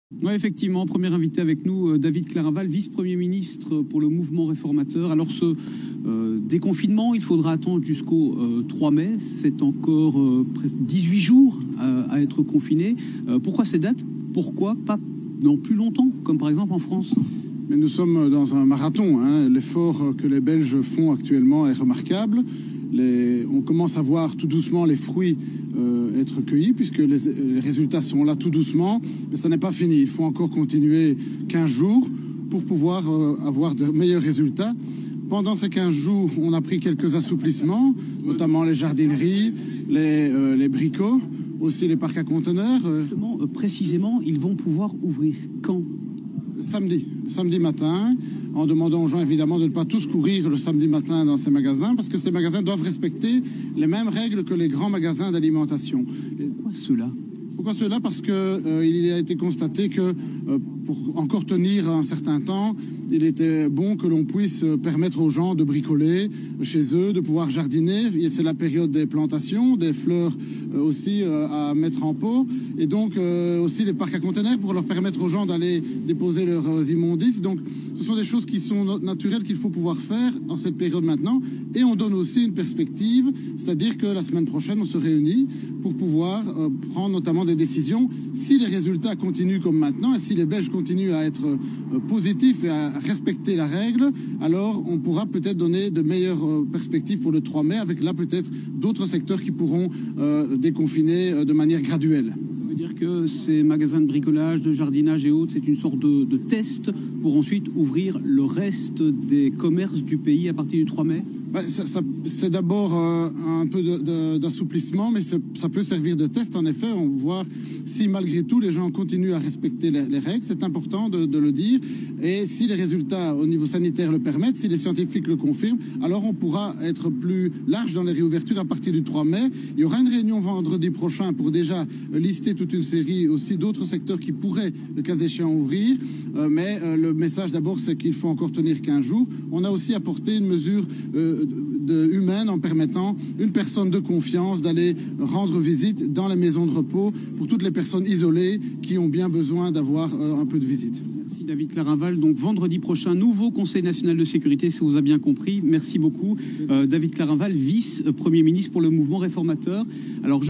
Oui, effectivement, premier invité avec nous, David Claraval, vice-premier ministre pour le mouvement réformateur. Alors ce déconfinement, il faudra attendre jusqu'au 3 mai. C'est encore presque 18 jours à être confiné. Pourquoi ces dates? Pourquoi pas non plus longtemps, comme par exemple en France? Mais nous sommes dans un marathon. L'effort que les Belges font actuellement est remarquable. On commence à voir tout doucement les fruits être cueillis, puisque les résultats sont là tout doucement. Mais ça n'est pas fini. Il faut encore continuer 15 jours pour pouvoir avoir de meilleurs résultats. Pendant ces 15 jours, on a pris quelques assouplissements, notamment les jardineries, les bricots, aussi les parcs à conteneurs. Justement, précisément, ils vont pouvoir ouvrir quand? Samedi matin, en demandant aux gens évidemment de ne pas tous courir le samedi matin dans ces magasins, parce que ces magasins doivent respecter les mêmes règles que les grands magasins d'alimentation. Pourquoi cela? Pourquoi cela? Parce qu'il a été constaté que pour encore tenir un certain temps, il était bon que l'on puisse permettre aux gens de bricoler chez eux, de pouvoir jardiner. C'est la période des plantations, des fleurs aussi à mettre en pot. Et donc aussi des parcs à conteneurs pour leur permettre aux gens d'aller déposer leurs immondices. Donc ce sont des choses qui sont naturelles qu'il faut pouvoir faire en cette période maintenant. Et on donne aussi une perspective, c'est-à-dire que la semaine prochaine, on se réunit pour pouvoir prendre notamment des décisions. Si les résultats continuent comme maintenant et si les Belges continuent à être positifs et à respecter la règle, alors on pourra peut-être donner de meilleures perspectives pour le 3 mai, avec là peut-être d'autres secteurs qui pourront déconfiner de manière graduelle. Ça veut dire que ces magasins de bricolage, de jardinage et autres, c'est une sorte de test pour ensuite ouvrir le reste des commerces du pays à partir du 3 mai? C'est d'abord un peu d'assouplissement, mais ça peut servir de test. En effet, on voit si malgré tout les gens continuent à respecter les règles. C'est important de le dire. Et si les résultats au niveau sanitaire le permettent, si les scientifiques le confirment, alors on pourra être plus large dans les réouvertures à partir du 3 mai. Il y aura une réunion vendredi prochain pour déjà lister toute une série aussi d'autres secteurs qui pourraient, le cas échéant, ouvrir. Mais le message d'abord, c'est qu'il faut encore tenir 15 jours. On a aussi apporté une mesure humaine en permettant une personne de confiance d'aller rendre visite dans les maisons de repos pour toutes les personnes isolées qui ont bien besoin d'avoir un peu de visite. Merci David Claraval. Donc vendredi prochain, nouveau Conseil national de sécurité, si vous avez bien compris. Merci beaucoup. David Claraval, vice-premier ministre pour le mouvement réformateur. Alors,